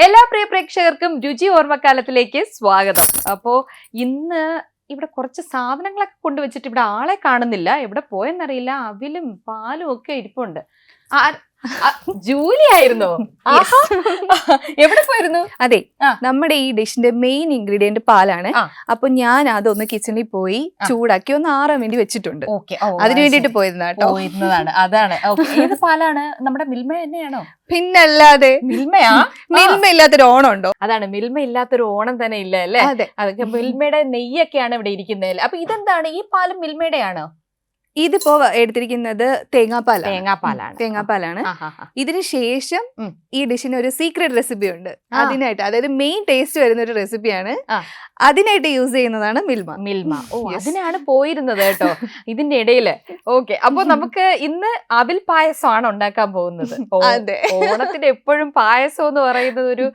എല്ലാ പ്രിയ പ്രേക്ഷകർക്കും രുചി ഓർമ്മക്കാലത്തിലേക്ക് സ്വാഗതം. അപ്പോ ഇന്ന് ഇവിടെ കുറച്ച് സാധനങ്ങളൊക്കെ കൊണ്ടുവച്ചിട്ട് ഇവിടെ ആളെ കാണുന്നില്ല, എവിടെ പോയെന്നറിയില്ല. അവിലും പാലും ഒക്കെ ഇരിപ്പുണ്ട്. ജൂലി ആയിരുന്നോ? എവിടെ പോയിരുന്നു? അതെ, നമ്മുടെ ഈ ഡിഷിന്റെ മെയിൻ ഇൻഗ്രീഡിയന്റ് പാലാണ്. അപ്പൊ ഞാൻ അതൊന്ന് കിച്ചണിൽ പോയി ചൂടാക്കി ഒന്ന് ആറാൻ വേണ്ടി വെച്ചിട്ടുണ്ട്. അതിനു വേണ്ടിട്ട് പോയിരുന്നതാണ്. അതാണ്. ഏത് പാലാണ്? നമ്മുടെ മിൽമ തന്നെയാണോ? പിന്നല്ലാതെ. മിൽമയാ? മിൽമ ഇല്ലാത്തൊരു ഓണം ഉണ്ടോ? അതാണ്, മിൽമ ഇല്ലാത്തൊരു ഓണം തന്നെ ഇല്ല അല്ലേ? അതൊക്കെ മിൽമയുടെ നെയ്യൊക്കെയാണ് ഇവിടെ ഇരിക്കുന്നത്. അപ്പൊ ഇതെന്താണ്, ഈ പാലും മിൽമയുടെ ആണോ? ഇതിപ്പോ എടുത്തിരിക്കുന്നത് തേങ്ങാപ്പാലാണ്. ഇതിന് ശേഷം ഈ ഡിഷിന് ഒരു സീക്രട്ട് റെസിപ്പി ഉണ്ട്. അതിനായിട്ട്, അതായത് മെയിൻ ടേസ്റ്റ് വരുന്ന ഒരു റെസിപ്പിയാണ്. അതിനായിട്ട് യൂസ് ചെയ്യുന്നതാണ് മിൽമ. അതിനാണ് പോയിരുന്നത് കേട്ടോ ഇതിന്റെ ഇടയില്. ഓക്കെ, അപ്പൊ നമുക്ക് ഇന്ന് അവിൽ പായസമാണ് ഉണ്ടാക്കാൻ പോകുന്നത്. ഓണത്തിന് എപ്പോഴും പായസം എന്ന് പറയുന്നത് ഒരു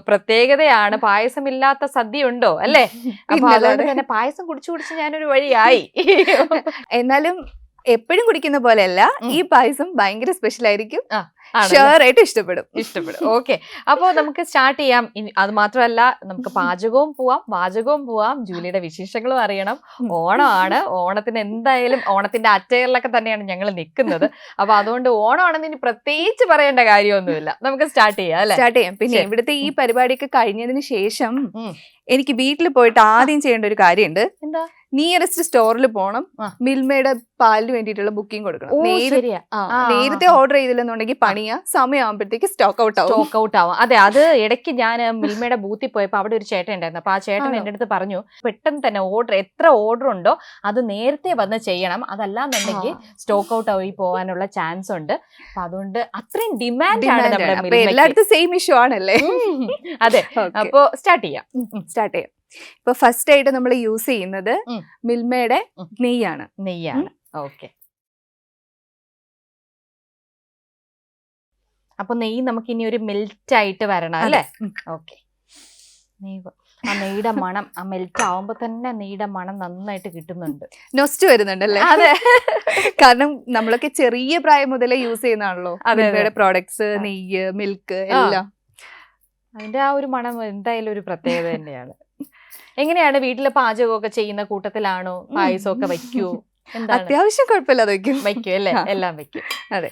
പ്രത്യേകതയാണ്. പായസമില്ലാത്ത സദ്യ ഉണ്ടോ അല്ലേ? അപ്പൊ അതുകൊണ്ട് തന്നെ പായസം കുടിച്ചു ഞാനൊരു വഴിയായി. എന്നാലും എപ്പോഴും കുടിക്കുന്ന പോലെയല്ല, ഈ പായസം ഭയങ്കര സ്പെഷ്യൽ ആയിരിക്കും. ഷുവർ ആയിട്ട് ഇഷ്ടപ്പെടും. ഓക്കെ, അപ്പോ നമുക്ക് സ്റ്റാർട്ട് ചെയ്യാം. അത് മാത്രമല്ല, നമുക്ക് പാചകവും പോവാം, വാചകവും പോവാം, ജൂലിയുടെ വിശേഷങ്ങളും അറിയണം. ഓണമാണ്. ഓണത്തിന് എന്തായാലും ഓണത്തിന്റെ അറ്റയറിലൊക്കെ തന്നെയാണ് ഞങ്ങൾ നിൽക്കുന്നത്. അപ്പൊ അതുകൊണ്ട് ഓണമാണെന്ന് ഇനി പ്രത്യേകിച്ച് പറയേണ്ട കാര്യമൊന്നുമില്ല. നമുക്ക് സ്റ്റാർട്ട് ചെയ്യാം അല്ലെ? സ്റ്റാർട്ട് ചെയ്യാം. പിന്നെ ഇവിടുത്തെ ഈ പരിപാടിയൊക്കെ കഴിഞ്ഞതിന് ശേഷം എനിക്ക് വീട്ടിൽ പോയിട്ട് ആദ്യം ചെയ്യേണ്ട ഒരു കാര്യമുണ്ട്. എന്താ? നിയറസ്റ്റ് സ്റ്റോറിൽ പോണം, മിൽമയുടെ പാലിന് വേണ്ടിയിട്ടുള്ള ബുക്കിംഗ് കൊടുക്കണം. നേരത്തെ ഓർഡർ ചെയ്തില്ലെന്നുണ്ടെങ്കിൽ പണിയാ, സമയമാകുമ്പോഴത്തേക്ക് സ്റ്റോക്ക് ഔട്ട് ആവും. അതെ, അത് ഇടയ്ക്ക് ഞാൻ മിൽമയുടെ ബൂത്തിൽ പോയപ്പോ അവിടെ ഒരു ചേട്ടൻ ഉണ്ടായിരുന്നു. അപ്പൊ ആ ചേട്ടൻ എന്റെ അടുത്ത് പറഞ്ഞു, പെട്ടെന്ന് തന്നെ എത്ര ഓർഡർ ഉണ്ടോ അത് നേരത്തെ വന്ന് ചെയ്യണം, അതല്ലാന്നുണ്ടെങ്കിൽ സ്റ്റോക്ക് ഔട്ട് ആയി പോകാനുള്ള ചാൻസ് ഉണ്ട്. അപ്പൊ അതുകൊണ്ട് അത്രയും ഡിമാൻഡ് ആണ് നമ്മുടെ എല്ലായിടത്തും സെയിം ഇഷ്യൂ ആണല്ലേ? അതെ, അപ്പൊ സ്റ്റാർട്ട് ചെയ്യാം. ഇപ്പൊ ഫസ്റ്റ് ആയിട്ട് നമ്മൾ യൂസ് ചെയ്യുന്നത് മിൽമയുടെ നെയ്യാണ്. ഓക്കെ, അപ്പൊ നെയ്യ് നമുക്ക് ഇനി ഒരു മെൽറ്റ് ആയിട്ട് വരണം അല്ലേ? ഓക്കെ, നെയ്യുടെ മണം, ആ മെൽറ്റ് ആവുമ്പോ തന്നെ നെയ്യുടെ മണം നന്നായിട്ട് കിട്ടുന്നുണ്ട്. നൊസ്റ്റ് വരുന്നുണ്ടല്ലേ? അതെ, കാരണം നമ്മളൊക്കെ ചെറിയ പ്രായം മുതലേ യൂസ് ചെയ്യുന്നതാണല്ലോ മിൽമയുടെ പ്രോഡക്ട്സ്, നെയ്യ്, മിൽക്ക് എല്ലാം. അതിന്റെ ആ ഒരു മണം എന്തായാലും ഒരു പ്രത്യേകത തന്നെയാണ്. എങ്ങനെയാണ് വീട്ടിലെ പാചകമൊക്കെ ചെയ്യുന്ന കൂട്ടത്തിലാണോ? പായസമൊക്കെ വയ്ക്കൂ? അത്യാവശ്യം കുഴപ്പമില്ലാതെ വയ്ക്കും അല്ലേ? എല്ലാം വയ്ക്കും. അതെ,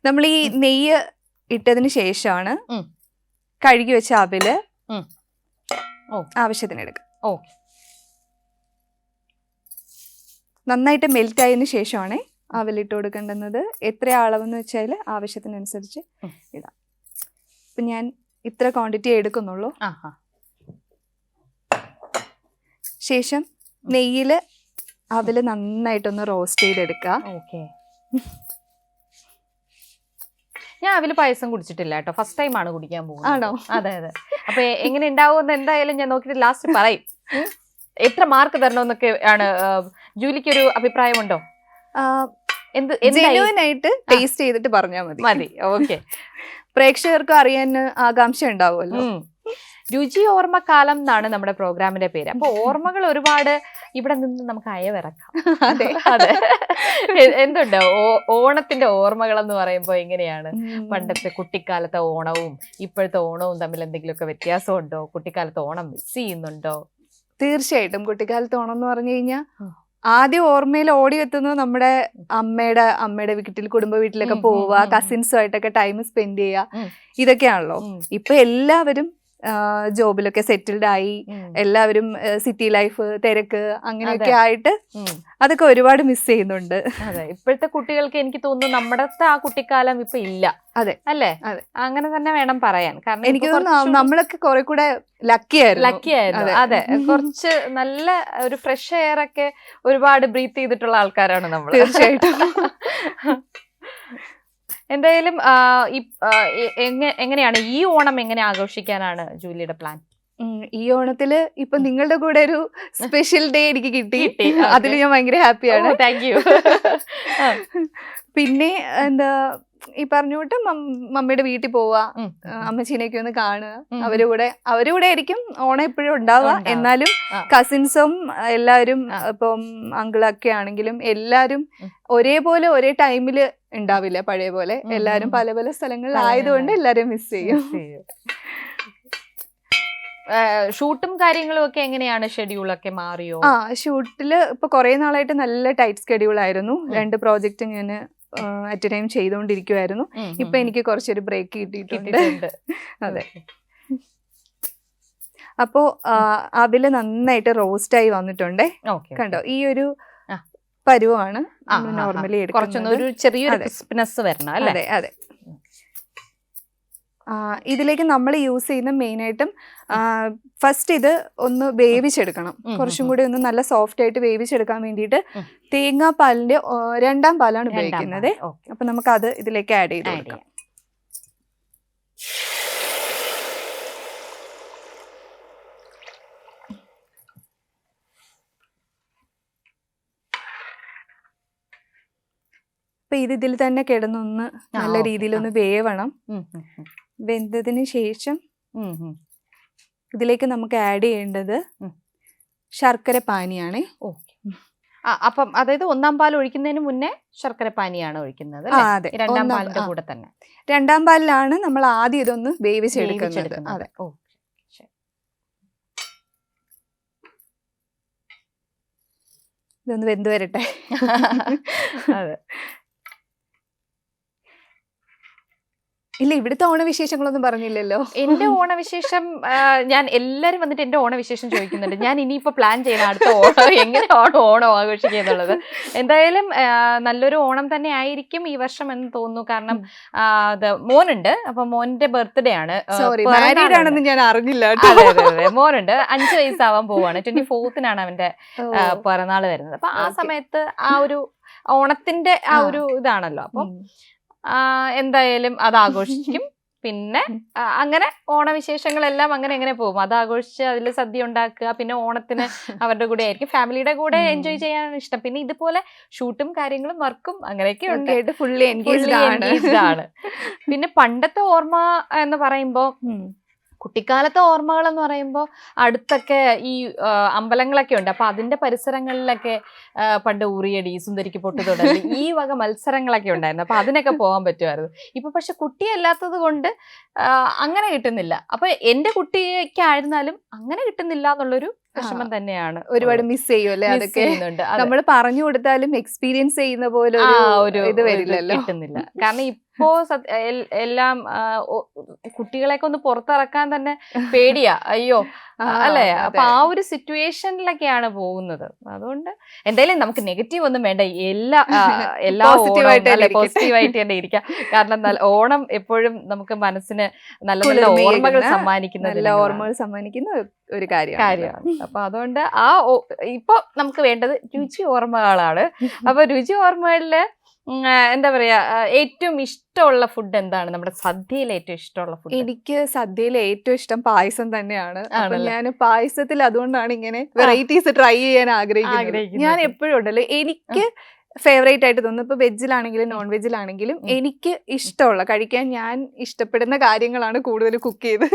നമ്മൾ ഈ നെയ്യ് ഇട്ടതിന് ശേഷമാണ് കഴുകി വെച്ച അവില് ആവശ്യത്തിന് എടുക്കുക. നന്നായിട്ട് മെൽറ്റ് ആയതിനു ശേഷമാണ് അവിലിട്ട് കൊടുക്കേണ്ടുന്നത്. എത്ര അളവെന്ന് വെച്ചാൽ ആവശ്യത്തിനനുസരിച്ച് ഇടാം. ഇപ്പൊ ഞാൻ ഇത്ര ക്വാണ്ടിറ്റി എടുക്കുന്നുള്ളൂ. ശേഷം നെയ്യില് അവില് നന്നായിട്ടൊന്ന് റോസ്റ്റ് ചെയ്തെടുക്കുക. ഞാൻ അവില് പായസം കുടിച്ചിട്ടില്ല കേട്ടോ, ഫസ്റ്റ് ടൈം ആണ് കുടിക്കാൻ പോകുന്നത്. ആണോ? അതെ. അപ്പൊ എങ്ങനെ ഉണ്ടാവുമെന്ന് എന്തായാലും ഞാൻ നോക്കിയിട്ട് ലാസ്റ്റ് പറയും. എത്ര മാർക്ക് തരണമെന്നൊക്കെ ആണ് ജൂലിക്കൊരു അഭിപ്രായമുണ്ടോ? ജെന്യുവനായിട്ട് ടേസ്റ്റ് ചെയ്തിട്ട് പറഞ്ഞാൽ മതി. ഓക്കെ, പ്രേക്ഷകർക്കും അറിയാൻ ആകാംക്ഷ ഉണ്ടാവുമല്ലോ. രുചി ഓർമ്മക്കാലം എന്നാണ് നമ്മുടെ പ്രോഗ്രാമിന്റെ പേര്. അപ്പൊ ഓർമ്മകൾ ഒരുപാട് ഇവിടെ നിന്ന് നമുക്ക് അയവിറക്കാം. അതെ, എന്തുണ്ട് ഓണത്തിന്റെ ഓർമ്മകൾ എന്ന് പറയുമ്പോ എങ്ങനെയാണ്? പണ്ടത്തെ കുട്ടിക്കാലത്തെ ഓണവും ഇപ്പോഴത്തെ ഓണവും തമ്മിൽ എന്തെങ്കിലുമൊക്കെ വ്യത്യാസമുണ്ടോ? കുട്ടിക്കാലത്തെ ഓണം മിസ് ചെയ്യുന്നുണ്ടോ? തീർച്ചയായിട്ടും. കുട്ടിക്കാലത്തെ ഓണം എന്ന് പറഞ്ഞു കഴിഞ്ഞാൽ ആദ്യം ഓർമ്മയിൽ ഓടി എത്തുന്നത് നമ്മുടെ അമ്മയുടെ വീട്ടിൽ, കുടുംബ വീട്ടിലൊക്കെ പോവുക, കസിൻസുമായിട്ടൊക്കെ ടൈം സ്പെൻഡ് ചെയ്യുക, ഇതൊക്കെയാണല്ലോ. ഇപ്പൊ എല്ലാവരും ജോബിലൊക്കെ സെറ്റിൽഡ് ആയി, എല്ലാവരും സിറ്റി ലൈഫ്, തിരക്ക്, അങ്ങനെയൊക്കെ ആയിട്ട് അതൊക്കെ ഒരുപാട് മിസ് ചെയ്യുന്നുണ്ട്. അതെ, ഇപ്പോഴത്തെ കുട്ടികൾക്ക് എനിക്ക് തോന്നുന്നു നമ്മുടെ ആ കുട്ടിക്കാലം ഇപ്പൊ ഇല്ല. അതെ അല്ലേ? അങ്ങനെ തന്നെ വേണം പറയാൻ. കാരണം എനിക്ക് തോന്നുന്നു നമ്മളൊക്കെ കുറെ കൂടെ ലക്കി ആയിരുന്നു. അതെ, കുറച്ച് നല്ല ഒരു ഫ്രഷ് എയർ ഒക്കെ ഒരുപാട് ബ്രീത്ത് ചെയ്തിട്ടുള്ള ആൾക്കാരാണ് നമ്മൾ. തീർച്ചയായിട്ടും. എന്തായാലും എങ്ങനെയാണ് ഈ ഓണം എങ്ങനെ ആഘോഷിക്കാനാണ് ജൂലിയുടെ പ്ലാൻ? ഈ ഓണത്തില് ഇപ്പൊ നിങ്ങളുടെ കൂടെ ഒരു സ്പെഷ്യൽ ഡേ എനിക്ക് കിട്ടി. അതിൽ ഞാൻ ഭയങ്കര ഹാപ്പിയാണ്. Thank you. പിന്നെ എന്താ, ഈ പറഞ്ഞുകൊണ്ട് മമ്മിയുടെ വീട്ടിൽ പോവാ, അമ്മച്ചീനെയൊക്കെ ഒന്ന് കാണുക, അവരുടെ കൂടെ ആയിരിക്കും ഓണം എപ്പോഴും ഉണ്ടാവുക. എന്നാലും കസിൻസും എല്ലാവരും, ഇപ്പം അങ്കിളൊക്കെ ആണെങ്കിലും എല്ലാവരും ഒരേപോലെ ഒരേ ടൈമില് ഉണ്ടാവില്ല പഴയ പോലെ. എല്ലാരും പല പല സ്ഥലങ്ങളിൽ പല ആയതുകൊണ്ട് എല്ലാരും മിസ് ചെയ്യും. ഷൂട്ടും കാര്യങ്ങളും ഒക്കെ എങ്ങനെയാണ്? ഷെഡ്യൂളൊക്കെ മാറിയോ? ഷൂട്ടില് ഇപ്പൊ കുറെ നാളായിട്ട് നല്ല ടൈറ്റ് സ്കെഡ്യൂൾ ആയിരുന്നു. 2 പ്രോജക്റ്റ് ഞാൻ അറ്റ് എ ടൈം ചെയ്തുകൊണ്ടിരിക്കുവായിരുന്നു. ഇപ്പൊ എനിക്ക് കുറച്ചൊരു ബ്രേക്ക് കിട്ടിയിട്ടുണ്ട്. അതെ. അപ്പോ അവില് നന്നായിട്ട് റോസ്റ്റ് ആയി വന്നിട്ടുണ്ടേ. കണ്ടോ, ഈ ഒരു പരുവാണ് നോർമലി ഒരു ചെറിയൊരു ക്രിസ്പിനെസ് വരണം അല്ലേ? അതെ അതെ. ഇതിലേക്ക് നമ്മൾ യൂസ് ചെയ്യുന്ന മെയിനായിട്ടും ഫസ്റ്റ് ഇത് ഒന്ന് വേവിച്ചെടുക്കണം. കുറച്ചും കൂടി ഒന്ന് നല്ല സോഫ്റ്റ് ആയിട്ട് വേവിച്ചെടുക്കാൻ വേണ്ടിയിട്ട് തേങ്ങാപ്പാലിന്റെ 2ാം പാലാണ് ഉപയോഗിക്കുന്നത്. അപ്പൊ നമുക്ക് അത് ഇതിലേക്ക് ആഡ് ചെയ്ത് കൊടുക്കാം. അപ്പൊ ഇതിൽ തന്നെ കിടന്നൊന്ന് നല്ല രീതിയിലൊന്ന് വേവണം. വെന്തതിന് ശേഷം ഇതിലേക്ക് നമുക്ക് ആഡ് ചെയ്യേണ്ടത് ശർക്കര പാനിയാണ്. അപ്പം അതായത് 1ാം പാൽ ഒഴിക്കുന്നതിന് മുന്നേ ശർക്കര പാനിയാണ് ഒഴിക്കുന്നത്. അതെ, 2ാം പാലിന്റെ കൂടെ തന്നെ. 2ാം പാലിലാണ് നമ്മൾ ആദ്യം ഇതൊന്ന് വേവിച്ചെടുക്കുന്നത്. അതെ. ഇതൊന്ന് വെന്ത് വരട്ടെ. അതെ. ഇല്ല, ഇവിടുത്തെ ഓണവിശേഷങ്ങളൊന്നും പറഞ്ഞില്ലല്ലോ. എന്റെ ഓണവിശേഷം ഞാൻ എല്ലാരും വന്നിട്ട് എന്റെ ഓണവിശേഷം ചോദിക്കുന്നുണ്ട്. ഞാൻ ഇനിയിപ്പോ പ്ലാൻ ചെയ്യണം അടുത്ത ഓണം എങ്ങനെയാണ് ഓണം ആഘോഷിക്കുക എന്നുള്ളത്. എന്തായാലും നല്ലൊരു ഓണം തന്നെ ആയിരിക്കും ഈ വർഷം എന്ന് തോന്നുന്നു. കാരണം മോനുണ്ട്, അപ്പൊ മോന്റെ ബർത്ത്ഡേ ആണ്. ആണെന്ന് ഞാൻ അറിഞ്ഞില്ല. അതെ, മോനുണ്ട്. 5 വയസ്സാവാൻ പോവാണ്. 24th അവന്റെ പിറന്നാള് വരുന്നത്. അപ്പൊ ആ സമയത്ത് ആ ഒരു ഓണത്തിന്റെ ആ ഒരു ഇതാണല്ലോ. അപ്പൊ എന്തായാലും അത് ആഘോഷിക്കും. പിന്നെ അങ്ങനെ ഓണവിശേഷങ്ങളെല്ലാം അങ്ങനെ പോകും. അത് ആഘോഷിച്ച് അതിൽ സദ്യ ഉണ്ടാക്കുക. പിന്നെ ഓണത്തിന് അവരുടെ കൂടെ ആയിരിക്കും, ഫാമിലിയുടെ കൂടെ എൻജോയ് ചെയ്യാനാണ് ഇഷ്ടം. പിന്നെ ഇതുപോലെ ഷൂട്ടും കാര്യങ്ങളും വർക്കും അങ്ങനെയൊക്കെ ഉണ്ട്. ഫുള്ളി എൻഗേജ്ഡ് ആണ്. പിന്നെ പണ്ടത്തെ ഓർമ്മ എന്ന് പറയുമ്പോ, കുട്ടിക്കാലത്തെ ഓർമ്മകൾ എന്ന് പറയുമ്പോൾ അടുത്തൊക്കെ ഈ അമ്പലങ്ങളൊക്കെ ഉണ്ട്. അപ്പൊ അതിന്റെ പരിസരങ്ങളിലൊക്കെ പണ്ട് ഉറിയടി, സുന്ദരിക്ക് പൊട്ടു തൊടൽ, ഈ വക മത്സരങ്ങളൊക്കെ ഉണ്ടായിരുന്നു. അപ്പൊ അതിനൊക്കെ പോകാൻ പറ്റുമായിരുന്നു. ഇപ്പൊ പക്ഷെ കുട്ടിയല്ലാത്തത് കൊണ്ട് അങ്ങനെ കിട്ടുന്നില്ല. അപ്പൊ എന്റെ കുട്ടിക്കായിരുന്നാലും അങ്ങനെ കിട്ടുന്നില്ല എന്നുള്ളൊരു വിഷമം തന്നെയാണ്. ഒരുപാട് മിസ് ചെയ്യുമല്ലേ? അതൊക്കെ നമ്മൾ പറഞ്ഞു കൊടുത്താലും എക്സ്പീരിയൻസ് ചെയ്യുന്ന പോലെ ഒരു ഇത് വരില്ലല്ലോ, കിട്ടുന്നില്ല. കാരണം ഇപ്പോ എല്ലാം കുട്ടികളെയൊക്കെ ഒന്ന് പുറത്തിറക്കാൻ തന്നെ പേടിയാ. അയ്യോ അല്ലെ? അപ്പൊ ആ ഒരു സിറ്റുവേഷനിലൊക്കെയാണ് പോകുന്നത്. അതുകൊണ്ട് എന്തായാലും നമുക്ക് നെഗറ്റീവ് ഒന്നും വേണ്ട. എല്ലാ പോസിറ്റീവായിട്ട് തന്നെ ഇരിക്കാം. കാരണം ഓണം എപ്പോഴും നമുക്ക് മനസ്സിന് നല്ല നല്ല ഓർമ്മകൾ സമ്മാനിക്കുന്ന ഒരു കാര്യമാണ്. അപ്പൊ അതുകൊണ്ട് ഇപ്പൊ നമുക്ക് വേണ്ടത് രുചി ഓർമ്മകളാണ്. അപ്പൊ രുചി ഓർമ്മകളില് എന്താ പറയാ, ഏറ്റവും ഇഷ്ടമുള്ള ഫുഡ് എന്താണ്? നമ്മുടെ സദ്യയിൽ ഏറ്റവും ഇഷ്ടമുള്ള ഫുഡ്? എനിക്ക് സദ്യയിൽ ഏറ്റവും ഇഷ്ടം പായസം തന്നെയാണ്. ഞാൻ പായസത്തിൽ അതുകൊണ്ടാണ് ഇങ്ങനെ വെറൈറ്റീസ് ട്രൈ ചെയ്യാൻ ആഗ്രഹിക്കുന്നത്. ഞാൻ എപ്പോഴും ഉണ്ടല്ലോ, എനിക്ക് ഫേവറേറ്റ് ആയിട്ട് തോന്നുന്നു. ഇപ്പൊ വെജിലാണെങ്കിലും നോൺ വെജിലാണെങ്കിലും എനിക്ക് ഇഷ്ടമുള്ള, കഴിക്കാൻ ഞാൻ ഇഷ്ടപ്പെടുന്ന കാര്യങ്ങളാണ് കൂടുതൽ കുക്ക് ചെയ്ത്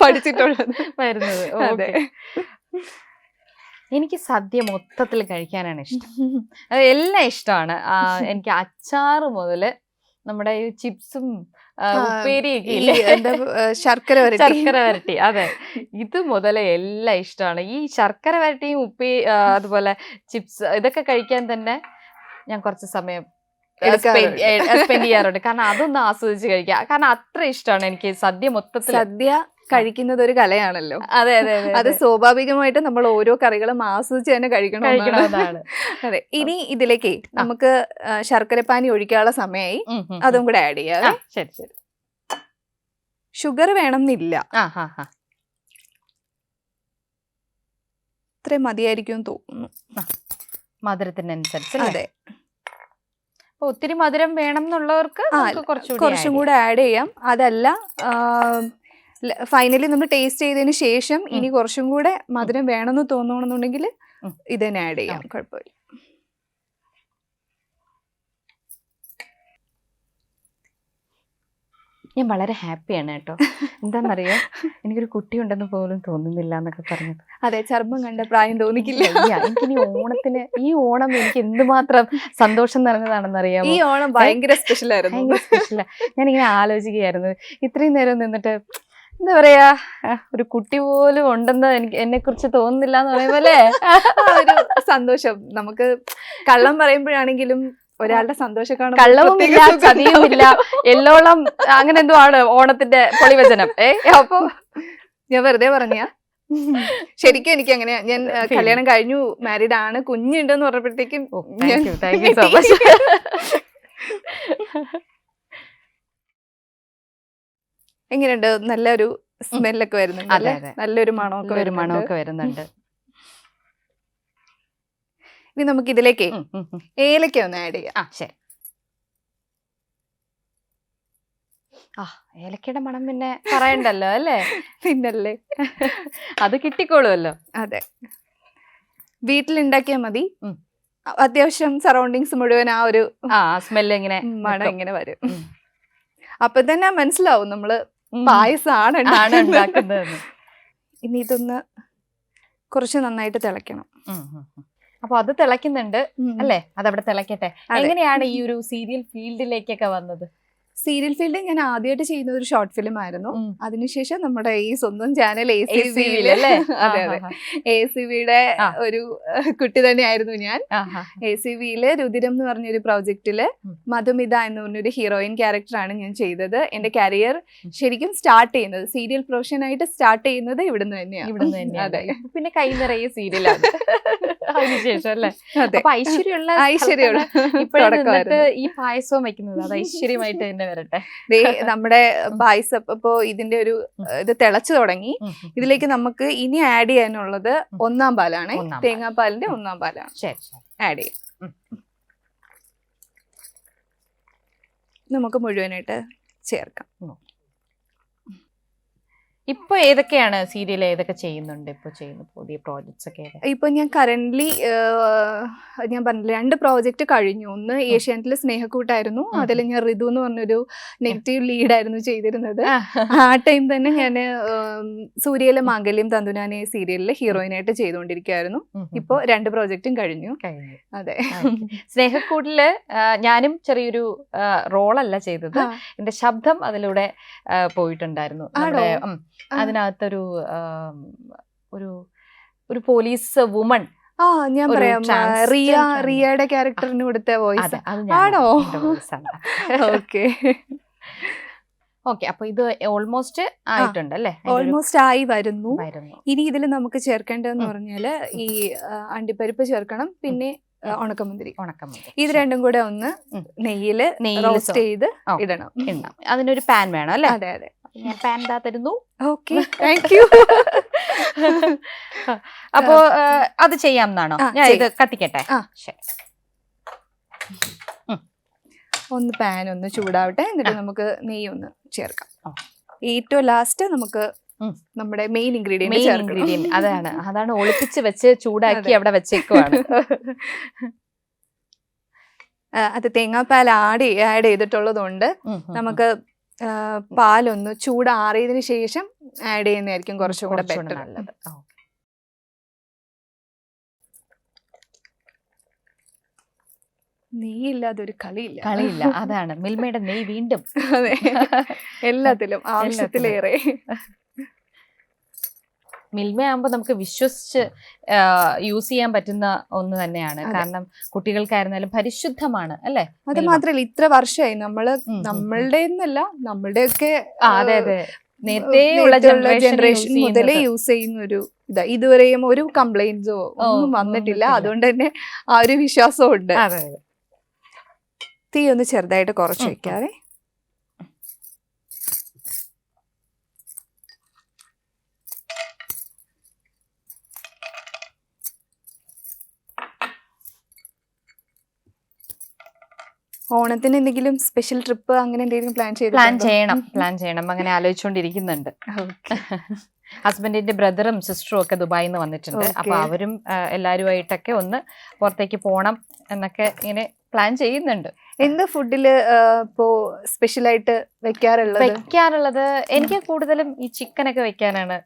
പഠിച്ചിട്ടുള്ളത് വരുന്നത്. അതെ, എനിക്ക് സദ്യ മൊത്തത്തിൽ കഴിക്കാനാണ് ഇഷ്ടം. എല്ലാം ഇഷ്ടമാണ്. എനിക്ക് അച്ചാറ് മുതല് നമ്മുടെ ഈ ചിപ്സും ഉപ്പേരിയൊക്കെ ഇല്ലേ, ശർക്കര വരട്ടി, അതെ, ഇത് മുതലേ എല്ലാം ഇഷ്ടമാണ്. ഈ ശർക്കര വരട്ടിയും അതുപോലെ ചിപ്സ് ഇതൊക്കെ കഴിക്കാൻ തന്നെ ഞാൻ കുറച്ച് സമയം സ്പെൻഡ് ചെയ്യാറുണ്ട്. കാരണം അതൊന്ന് ആസ്വദിച്ച് കഴിക്കാം. കാരണം അത്ര ഇഷ്ടമാണ് എനിക്ക് സദ്യ മൊത്തത്തിൽ. സദ്യ കഴിക്കുന്നത് ഒരു കലയാണല്ലോ. അതെ അതെ, അത് സ്വാഭാവികമായിട്ടും നമ്മൾ ഓരോ കറികളും ആസ്വദിച്ച് തന്നെ കഴിക്കണമെന്നാണ്. അതെ. ഇനി ഇതിലേക്ക് നമുക്ക് ശർക്കരപ്പാനി ഒഴിക്കാനുള്ള സമയമായി, അതും കൂടെ ആഡ് ചെയ്യാം. ശരി ശരി. ഷുഗർ വേണമെന്നില്ല, ഇത്രയും മതിയായിരിക്കും തോന്നുന്നു മധുരത്തിനനുസരിച്ച്. അതെ, ഒത്തിരി മധുരം വേണം എന്നുള്ളവർക്ക് കുറച്ചും കൂടെ ആഡ് ചെയ്യാം. അതല്ല, ഫൈനലി നമ്മൾ ടേസ്റ്റ് ചെയ്തതിന് ശേഷം ഇനി കുറച്ചും കൂടെ മധുരം വേണമെന്ന് തോന്നണമെന്നുണ്ടെങ്കിൽ ഇത് തന്നെ ആഡ് ചെയ്യാം, കുഴപ്പമില്ല. ഞാൻ വളരെ ഹാപ്പിയാണ് കേട്ടോ. എന്താണെന്നറിയോ, എനിക്കൊരു കുട്ടി ഉണ്ടെന്ന് പോലും തോന്നുന്നില്ല എന്നൊക്കെ പറഞ്ഞു. അതെ, ചർമ്മം കണ്ട പ്രായം തോന്നിക്കില്ല. എനിക്കിനി ഓണത്തിന്, ഈ ഓണം എനിക്ക് എന്തുമാത്രം സന്തോഷം നിറഞ്ഞതാണെന്നറിയാമോ. ഈ ഓണം ഭയങ്കര സ്പെഷ്യൽ ആയിരുന്നു. ഭയങ്കര സ്പെഷ്യലാ. ഞാനിങ്ങനെ ആലോചിക്കുകയായിരുന്നു, ഇത്രയും നേരം നിന്നിട്ട് എന്താ പറയാ, ഒരു കുട്ടി പോലും ഉണ്ടെന്ന് എന്നെ കുറിച്ച് തോന്നുന്നില്ല എന്ന് പറയുമ്പോലേ ഒരു സന്തോഷം. നമുക്ക് കള്ളം പറയുമ്പോഴാണെങ്കിലും ഒരാളുടെ സന്തോഷം കാണുമ്പോൾ കള്ളവുമില്ല, ചതിയുമില്ല, എല്ലോളം അങ്ങനെ എന്തോ ആണ് ഓണത്തിന്റെ പൊളിവചനം. അപ്പൊ ഞാൻ വെറുതെ പറഞ്ഞ. ശരിക്കും എനിക്ക് അങ്ങനെയാ. ഞാൻ കല്യാണം കഴിഞ്ഞു, മാരീഡ് ആണ്, കുഞ്ഞുണ്ടെന്ന് പറഞ്ഞപ്പോഴത്തേക്കും എങ്ങനെയുണ്ട്? നല്ലൊരു സ്മെല്ലൊക്കെ വരുന്നുണ്ട്, നല്ലൊരു മണമൊക്കെ വരുന്നുണ്ട്. ഇനി നമുക്ക് ഇതിലേക്ക് ഏലക്ക ഒന്ന് ആഡ് ചെയ്യാം. ശരി. ഏലക്കയുടെ മണം പിന്നെ പറയണ്ടല്ലോ അല്ലേ. പിന്നല്ലേ, അത് കിട്ടിക്കോളുമല്ലോ. അതെ, വീട്ടിലുണ്ടാക്കിയാൽ മതി. അത്യാവശ്യം സറൗണ്ടിങ്സ് മുഴുവൻ ആ ഒരു സ്മെല്ല് ഇങ്ങനെ മണം ഇങ്ങനെ വരും. അപ്പൊ തന്നെ മനസ്സിലാവും നമ്മള് പായസമാണ് ഉണ്ടാക്കുന്നത്. ഇനി ഇതൊന്ന് കുറച്ച് നന്നായിട്ട് തിളയ്ക്കണം. അപ്പൊ അത് തിളയ്ക്കുന്നുണ്ട് അല്ലേ, അതവിടെ തിളക്കട്ടെ. എങ്ങനെയാണ് ഈ ഒരു സീരിയൽ ഫീൽഡിലേക്കൊക്കെ വന്നത്? സീരിയൽ ഫീൽഡ് ഞാൻ ആദ്യമായിട്ട് ചെയ്യുന്ന ഒരു ഷോർട്ട് ഫിലിം ആയിരുന്നു. അതിനുശേഷം നമ്മുടെ ഈ സ്വന്തം ചാനൽ ACVയുടെ ഒരു കുട്ടി തന്നെയായിരുന്നു ഞാൻ. ACVയില് രുതിരം എന്ന് പറഞ്ഞൊരു പ്രോജക്റ്റില് മധുമിത എന്ന് പറഞ്ഞൊരു ഹീറോയിൻ ക്യാരക്ടറാണ് ഞാൻ ചെയ്തത്. എന്റെ കരിയർ ശരിക്കും സ്റ്റാർട്ട് ചെയ്യുന്നത്, സീരിയൽ പ്രൊഫഷൻ ആയിട്ട് സ്റ്റാർട്ട് ചെയ്യുന്നത് ഇവിടുന്ന് തന്നെയാണ്. അതെ, പിന്നെ കൈ നിറയെ സീരിയലാണ് അതിനുശേഷം അല്ലേ. ഐശ്വര്യമുള്ള ഈ പായസവും വെക്കുന്നത് അത് ഐശ്വര്യമായിട്ട് തന്നെ വരട്ടെ. നമ്മുടെ പായസം ഇപ്പോ ഇതിന്റെ ഒരു ഇത് തിളച്ചു തുടങ്ങി. ഇതിലേക്ക് നമുക്ക് ഇനി ആഡ് ചെയ്യാനുള്ളത് 1-ാം പാലാണ്. തേങ്ങാപ്പാലിന്റെ 1-ാം പാലാണ് ആഡ് ചെയ്യാം. നമുക്ക് മുഴുവനായിട്ട് ചേർക്കാം. ഇപ്പൊ ഏതൊക്കെയാണ് സീരിയൽ ഏതൊക്കെ ചെയ്യുന്നുണ്ട്? ഇപ്പൊ ചെയ്യുന്ന പുതിയ പ്രോജക്ട്സ് ഒക്കെ ഇപ്പൊ ഞാൻ കറന്റ്ലി ഞാൻ പറഞ്ഞില്ല, 2 പ്രോജക്റ്റ് കഴിഞ്ഞു. ഒന്ന് ഏഷ്യാനെറ്റിലെ സ്നേഹക്കൂട്ടായിരുന്നു. അതിൽ ഞാൻ ഋതു എന്ന് പറഞ്ഞൊരു നെഗറ്റീവ് ലീഡായിരുന്നു ചെയ്തിരുന്നത്. ആ ടൈം തന്നെ ഞാൻ സൂര്യയിലെ മാംഗല്യം തന്തുനാനെ സീരിയലില് ഹീറോയിനായിട്ട് ചെയ്തുകൊണ്ടിരിക്കുകയായിരുന്നു. ഇപ്പൊ 2 പ്രോജക്റ്റും കഴിഞ്ഞു. അതെ, സ്നേഹക്കൂട്ടില് ഞാനും ചെറിയൊരു റോളല്ല ചെയ്തത്, എന്റെ ശബ്ദം അതിലൂടെ പോയിട്ടുണ്ടായിരുന്നു. അതിനകത്തൊരു ഒരു പോലീസ് വുമൺ, ഞാൻ പറയാം, റിയയുടെ ക്യാരക്ടറിന് കൊടുത്ത വോയിസ് ആണോ? Okay okay. അപ്പൊ ഇത് ഓൾമോസ്റ്റ് ആയിട്ടുണ്ട് അല്ലേ? ഓൾമോസ്റ്റ് ആയി വരുന്നു. ഇനി ഇതിൽ നമുക്ക് ചേർക്കേണ്ടതെന്ന് പറഞ്ഞാല് ഈ അണ്ടിപ്പരിപ്പ് ചേർക്കണം, പിന്നെ ഉണക്കമുന്തിരി. ഇത് രണ്ടും കൂടെ ഒന്ന് നെയ്യില് റോസ്റ്റ് ചെയ്ത് ഇടണം. അതിനൊരു പാൻ വേണം അല്ലേ? അതെ അതെ, ഞാൻ പാൻ തരുന്നു. Okay, thank you. അപ്പോ അത് ചെയ്യാമെന്നാണോ? ഞാൻ ഇത് കത്തിക്കട്ടെ. ശരി, ഒന്ന് പാൻ ഒന്ന് ചൂടാവട്ടെ, എന്നിട്ട് നമുക്ക് നെയ്യ് ഒന്ന് ചേർക്കാം. ഏറ്റവും ലാസ്റ്റ് നമുക്ക് നമ്മുടെ മെയിൻ ഇൻഗ്രീഡിയന്റ് അതാണ് ഒളിപ്പിച്ച് വെച്ച് ചൂടാക്കി അവിടെ വെച്ചേക്കുവാണ്. അത് തേങ്ങാപ്പാൽ ആഡ് ചെയ്തിട്ടുള്ളത് കൊണ്ട് നമുക്ക് പാലൊന്ന് ചൂടാറിയതിനു ശേഷം ആഡ് ചെയ്യുന്നതായിരിക്കും കുറച്ചും കൂടെ ബെറ്റർ. നല്ലത്. നെയ്യില്ലാതെ ഒരു കളിയില്ല. അതാണ് മിൽമയുടെ നെയ്യ് വീണ്ടും. അതെ, എല്ലാത്തിലും ആവശ്യത്തിലേറെ. മിൽമയാകുമ്പോൾ നമുക്ക് വിശ്വസിച്ച് യൂസ് ചെയ്യാൻ പറ്റുന്ന ഒന്ന് തന്നെയാണ്. കാരണം കുട്ടികൾക്കായിരുന്നാലും പരിശുദ്ധമാണ് അല്ലെ. അത് മാത്രല്ല, ഇത്ര വർഷമായി നമ്മളുടെ നമ്മളുടെയൊക്കെ അതെ അതെ നേരത്തെ ഉള്ള ജനറേഷൻ മുതലേ യൂസ് ചെയ്യുന്ന ഒരു ഇതാ. ഇതുവരെയും ഒരു കംപ്ലൈന്റ്സോ ഒന്നും വന്നിട്ടില്ല. അതുകൊണ്ട് തന്നെ ആ ഒരു വിശ്വാസവും ഉണ്ട്. തീ ഒന്ന് ചെറുതായിട്ട് കുറച്ച് വെക്കാതെ. ഓണത്തിന് എന്തെങ്കിലും സ്പെഷ്യൽ ട്രിപ്പ് അങ്ങനെ എന്തെങ്കിലും പ്ലാൻ ചെയ്യണം അങ്ങനെ ആലോചിച്ചുകൊണ്ടിരിക്കുന്നുണ്ട്. ഹസ്ബൻഡിന്റെ ബ്രദറും സിസ്റ്ററും ഒക്കെ ദുബായിൽ നിന്ന് വന്നിട്ടുണ്ട്. അപ്പൊ അവരും എല്ലാവരുമായിട്ടൊക്കെ ഒന്ന് പുറത്തേക്ക് പോകണം എന്നൊക്കെ ഇങ്ങനെ പ്ലാൻ ചെയ്യുന്നുണ്ട്. എന്ത് ഫുഡില് ഇപ്പോ സ്പെഷ്യലായിട്ട് വെക്കാറുള്ളത് എനിക്ക് കൂടുതലും ഈ ചിക്കനൊക്കെ വെക്കാനാണ്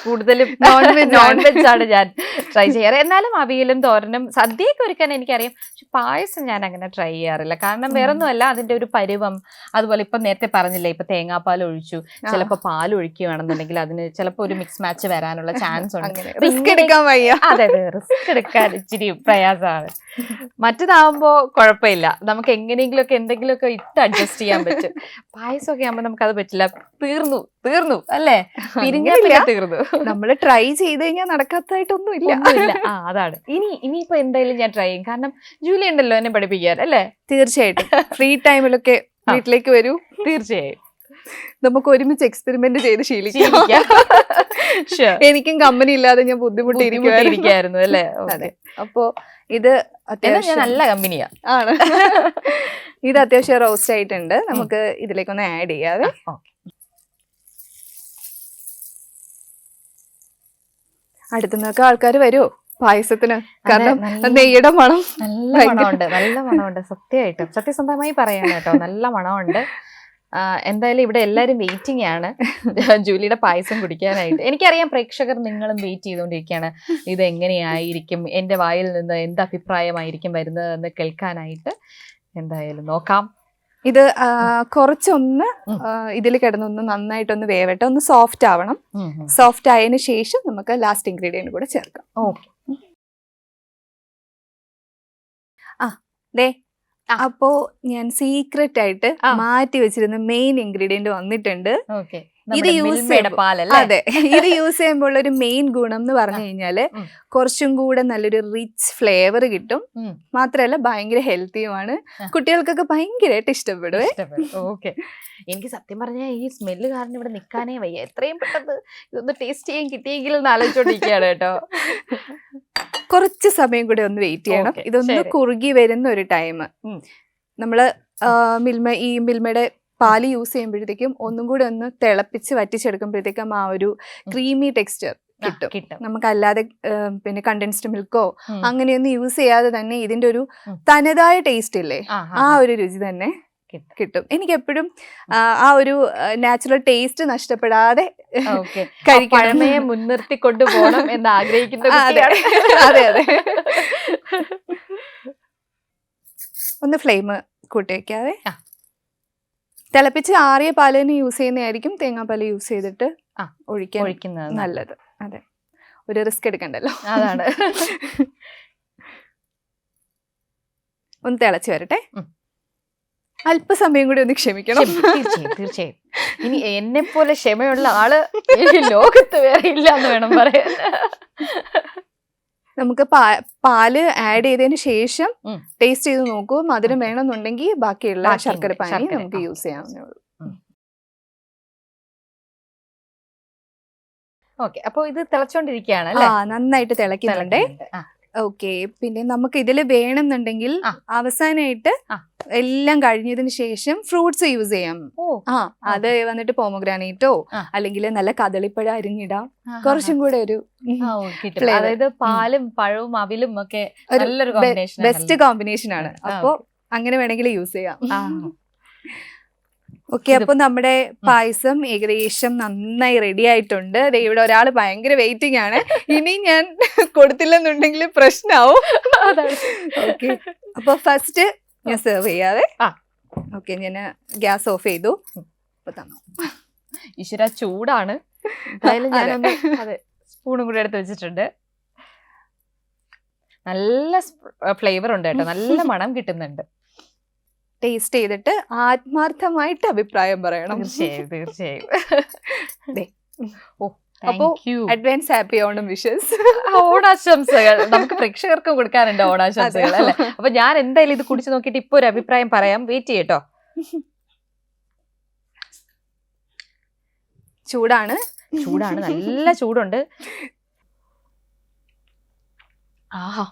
കൂടുതലും Non-veg നോൺവെജ് ആണ് ഞാൻ ട്രൈ ചെയ്യാറ്. എന്നാലും അവിയലും തോരനും സദ്യയൊക്കെ ഒരുക്കാൻ എനിക്കറിയാം. പക്ഷെ പായസം ഞാൻ അങ്ങനെ ട്രൈ ചെയ്യാറില്ല. കാരണം വേറൊന്നുമല്ല, അതിന്റെ ഒരു പരുവം. അതുപോലെ ഇപ്പൊ നേരത്തെ പറഞ്ഞില്ലേ, ഇപ്പൊ തേങ്ങാപ്പാൽ ഒഴിച്ചു, ചിലപ്പോ പാൽ ഒഴിക്കുകയാണെന്നുണ്ടെങ്കിൽ അതിന് ചിലപ്പോ ഒരു മിക്സ് മാച്ച് വരാനുള്ള ചാൻസ് ഉണ്ട്. റിസ്ക് എടുക്കാൻ വയ്യ. അതെ, റിസ്ക് എടുക്കാൻ ഇച്ചിരി പ്രയാസമാണ്. മറ്റേതാവുമ്പോ കുഴപ്പമില്ല, നമുക്ക് എങ്ങനെയെങ്കിലുമൊക്കെ എന്തെങ്കിലുമൊക്കെ ഇട്ട് അഡ്ജസ്റ്റ് ചെയ്യാൻ പറ്റും. പായസമൊക്കെ ആകുമ്പോ നമുക്ക് അത് പറ്റില്ല. തീർന്നു അല്ലേ, പിരിഞ്ഞില്ല, തീർന്നു. നമ്മള് ട്രൈ ചെയ്ത് കഴിഞ്ഞാൽ നടക്കാത്തതായിട്ടൊന്നും ഇല്ല. അതാണ്. ഇനിയിപ്പോ എന്തായാലും ഞാൻ ട്രൈ ചെയ്യും. കാരണം ജൂലി ഉണ്ടല്ലോ എന്നെ പഠിപ്പിക്കാൻ, അല്ലേ? തീർച്ചയായിട്ടും ഫ്രീ ടൈമിലൊക്കെ വീട്ടിലേക്ക് വരൂ. തീർച്ചയായും നമുക്ക് ഒരുമിച്ച് എക്സ്പെരിമെന്റ് ചെയ്ത് ശീലിക്കാം. എനിക്കും കമ്പനി ഇല്ലാതെ ഞാൻ ബുദ്ധിമുട്ടിയിരിക്കുവായിരുന്നു അല്ലേ? അതെ. അപ്പോ ഇത് അത്യാവശ്യം നല്ല കമ്പനിയാ ആണ്. ഇത് അത്യാവശ്യം റോസ്റ്റ് ആയിട്ടുണ്ട്. നമുക്ക് ഇതിലേക്കൊന്ന് ആഡ് ചെയ്യാതെ. അടുത്തുനിന്നൊക്കെ ആൾക്കാർ വരുമോ പായസത്തിന്? കാരണം നെയ്യുടെ മണം നല്ല മണമുണ്ട്. സത്യസന്ധമായി പറയാണ് കേട്ടോ, നല്ല മണമുണ്ട്. എന്തായാലും ഇവിടെ എല്ലാരും വെയിറ്റിംഗ് ആണ് ജൂലിയുടെ പായസം കുടിക്കാനായിട്ട്. എനിക്കറിയാം പ്രേക്ഷകർ നിങ്ങളും വെയിറ്റ് ചെയ്തുകൊണ്ടിരിക്കുകയാണ്, ഇത് എങ്ങനെയായിരിക്കും, എന്റെ വായിൽ നിന്ന് എന്ത് അഭിപ്രായമായിരിക്കും വരുന്നതെന്ന് കേൾക്കാനായിട്ട്. എന്തായാലും നോക്കാം. ഇത് കുറച്ചൊന്ന് ഇതിൽ കിടന്നൊന്ന് നന്നായിട്ടൊന്ന് വേവട്ടെ, ഒന്ന് സോഫ്റ്റ് ആവണം. സോഫ്റ്റ് ആയതിനു ശേഷം നമുക്ക് ലാസ്റ്റ് ഇൻഗ്രീഡിയന്റ് കൂടെ ചേർക്കാം. ഓക്കെ. അപ്പോ ഞാൻ സീക്രട്ട് ആയിട്ട് മാറ്റി വെച്ചിരുന്ന മെയിൻ ഇൻഗ്രീഡിയന്റ് വന്നിട്ടുണ്ട്. ഇത് യൂസ് അതെ, ഇത് യൂസ് ചെയ്യുമ്പോൾ ഒരു മെയിൻ ഗുണം എന്ന് പറഞ്ഞു കഴിഞ്ഞാല് കുറച്ചും കൂടെ നല്ലൊരു റിച്ച് ഫ്ലേവർ കിട്ടും. മാത്രല്ല ഭയങ്കര ഹെൽത്തിയുമാണ്. കുട്ടികൾക്കൊക്കെ ഭയങ്കരമായിട്ട് ഇഷ്ടപ്പെടുവേ. എനിക്ക് സത്യം പറഞ്ഞാൽ ഈ സ്മെല്ല് കാരണം ഇവിടെ നിൽക്കാനേ വയ്യ. എത്രയും പെട്ടെന്ന് ഇതൊന്ന് ടേസ്റ്റ് ചെയ്യാൻ കിട്ടിയെങ്കിൽ എന്ന് ആലോചിച്ചോണ്ടിരിക്കുകയാണ് കേട്ടോ. കുറച്ച് സമയം കൂടെ ഒന്ന് വെയിറ്റ് ചെയ്യണം. ഇതൊന്ന് കുറുകി വരുന്ന ഒരു ടൈം നമ്മള് മിൽമയുടെ പാല് യൂസ് ചെയ്യുമ്പോഴത്തേക്കും ഒന്നും കൂടെ ഒന്ന് തിളപ്പിച്ച് വറ്റിച്ചെടുക്കുമ്പോഴത്തേക്കും ആ ഒരു ക്രീമി ടെക്സ്ചർ കിട്ടും. നമുക്കല്ലാതെ പിന്നെ കണ്ടൻസ്ഡ് മിൽക്കോ അങ്ങനെയൊന്നും യൂസ് ചെയ്യാതെ തന്നെ ഇതിന്റെ ഒരു തനതായ ടേസ്റ്റ് ഇല്ലേ, ആ ഒരു രുചി തന്നെ കിട്ടും. എനിക്ക് എപ്പോഴും ആ ഒരു നാച്ചുറൽ ടേസ്റ്റ് നഷ്ടപ്പെടാതെ പഴമയെ മുൻനിർത്തി കൊണ്ടുപോകണം എന്ന് ആഗ്രഹിക്കുന്ന. അതെ. ഒന്ന് ഫ്ലെയിം കൂട്ടി വെക്കാതെ തിളപ്പിച്ച് ആറിയ പാല് തന്നെ യൂസ് ചെയ്യുന്നതായിരിക്കും. തേങ്ങാപ്പാല് യൂസ് ചെയ്തിട്ട് ഒഴിക്കുന്നത് നല്ലത്. അതെ, ഒരു റിസ്ക് എടുക്കണ്ടല്ലോ. അതാണ്. ഒന്ന് തിളച്ച് വരട്ടെ. അല്പസമയം കൂടി ഒന്ന് ക്ഷമിക്കണം. തീർച്ചയായും. ഇനി എന്നെ പോലെ ക്ഷമയുള്ള ആള് ലോകത്ത് വേറെ ഇല്ല എന്ന് വേണം പറയാൻ. നമുക്ക് പാല് ആഡ് ചെയ്തതിന് ശേഷം ടേസ്റ്റ് ചെയ്ത് നോക്കൂ. മധുരം വേണമെന്നുണ്ടെങ്കിൽ ബാക്കിയുള്ള ശർക്കര പാനി നമുക്ക് യൂസ് ചെയ്യാവുന്നേ ഉള്ളൂ. ഓക്കെ, അപ്പൊ ഇത് തിളച്ചോണ്ടിരിക്കുകയാണ്. നന്നായിട്ട് തിളക്കുന്നുണ്ടേ. ഓക്കെ, പിന്നെ നമുക്ക് ഇതില് വേണമെന്നുണ്ടെങ്കിൽ അവസാനമായിട്ട് എല്ലാം കഴിഞ്ഞതിന് ശേഷം ഫ്രൂട്ട്സ് യൂസ് ചെയ്യാം. അത് വന്നിട്ട് പോമഗ്രാനൈറ്റോ അല്ലെങ്കിൽ നല്ല കദളിപ്പഴം അരിഞ്ഞിടാം. കുറച്ചും കൂടെ ഒരു അതായത് പാലും പഴവും അവിലും ഒക്കെ ബെസ്റ്റ് കോമ്പിനേഷൻ ആണ്. അപ്പൊ അങ്ങനെ വേണമെങ്കിൽ യൂസ് ചെയ്യാം. ഓക്കെ, അപ്പൊ നമ്മുടെ പായസം ഏകദേശം നന്നായി റെഡി ആയിട്ടുണ്ട്. ഇവിടെ ഒരാള് ഭയങ്കര വെയിറ്റിംഗ് ആണ്. ഇനി ഞാൻ കൊടുത്തില്ലെന്നുണ്ടെങ്കിൽ പ്രശ്നമാവും. ഓക്കെ, അപ്പൊ ഫസ്റ്റ് ഞാൻ സെർവ് ചെയ്യാതെ. ഓക്കെ, ഞാൻ ഗ്യാസ് ഓഫ് ചെയ്തു. ഈശ്വര, ചൂടാണ്. ഞാനൊന്ന് സ്പൂണും കൂടെ എടുത്ത് വെച്ചിട്ടുണ്ട്. നല്ല ഫ്ലേവർ ഉണ്ട് കേട്ടോ, നല്ല മണം കിട്ടുന്നുണ്ട്. ടേസ്റ്റ് ചെയ്തിട്ട് ആത്മാർത്ഥമായിട്ട് അഭിപ്രായം പറയണം. തീർച്ചയായും. അപ്പോ അഡ്വാൻസ് ഹാപ്പി ഓണം വിഷസ്. ഓണാശംസകൾ നമുക്ക് പ്രേക്ഷകർക്കും കൊടുക്കാറുണ്ട് ഓണാശംസകൾ, അല്ലെ? അപ്പൊ ഞാൻ എന്തായാലും ഇത് കുടിച്ചു നോക്കിയിട്ട് ഇപ്പൊ ഒരു അഭിപ്രായം പറയാം. വെയിറ്റ് ചെയ്യട്ടോ. ചൂടാണ്, നല്ല ചൂടുണ്ട്. ആഹാ,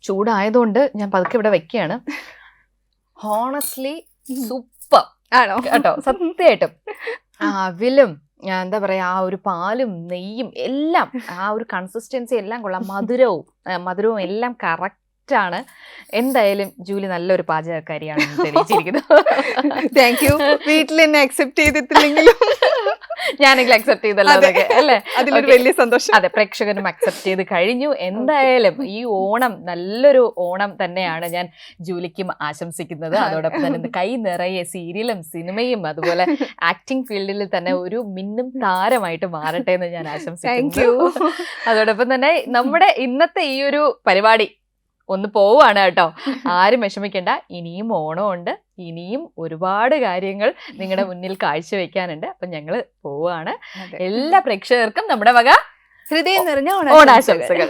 ചൂടായതുകൊണ്ട് ഞാൻ പതുക്കെ ഇവിടെ വെക്കുകയാണ്. ഹോണസ്റ്റ്ലി സൂപ്പർ ആണോ കേട്ടോ, സത്യമായിട്ടും. അവിലും എന്താ പറയാ, ആ ഒരു പാലും നെയ്യും എല്ലാം, ആ ഒരു കൺസിസ്റ്റൻസി എല്ലാം കൊള്ളാം. മധുരവും എല്ലാം കറക്റ്റ് കറക്റ്റ് ആണ്. എന്തായാലും ജൂലി നല്ലൊരു പാചകക്കാരിയാണെന്ന് തെളിയിച്ചിരിക്കുന്നു. Thank you. വീട്ടിൽ എന്നെ അക്സെപ്റ്റ് ചെയ്തിട്ടില്ലെങ്കിലും ഞാനെങ്കിലും അക്സെപ്റ്റ് ചെയ്തല്ലോ അതൊക്കെ അല്ലേ, അതിലൊരു വലിയ സന്തോഷം. അതെ, പ്രേക്ഷകരും അക്സെപ്റ്റ് ചെയ്ത് കഴിഞ്ഞു. എന്തായാലും ഈ ഓണം നല്ലൊരു ഓണം തന്നെയാണ് ഞാൻ ജൂലിക്കും ആശംസിക്കുന്നത്. അതോടൊപ്പം തന്നെ കൈ നിറയെ സീരിയലും സിനിമയും അതുപോലെ ആക്ടിംഗ് ഫീൽഡിൽ തന്നെ ഒരു മിന്നും താരമായിട്ട് മാറട്ടെ എന്ന് ഞാൻ ആശംസിക്കുന്നു. അതോടൊപ്പം തന്നെ നമ്മുടെ ഇന്നത്തെ ഈ ഒരു പരിപാടി ഒന്ന് പോവാണ് കേട്ടോ. ആരും വിഷമിക്കണ്ട, ഇനിയും ഓണമുണ്ട്, ഇനിയും ഒരുപാട് കാര്യങ്ങൾ നിങ്ങളുടെ മുന്നിൽ കാഴ്ചവെക്കാനുണ്ട്. അപ്പൊ ഞങ്ങള് പോവാണ്. എല്ലാ പ്രേക്ഷകർക്കും നമ്മുടെ വക ഹൃദയം നിറഞ്ഞ ഓണാശംസകൾ.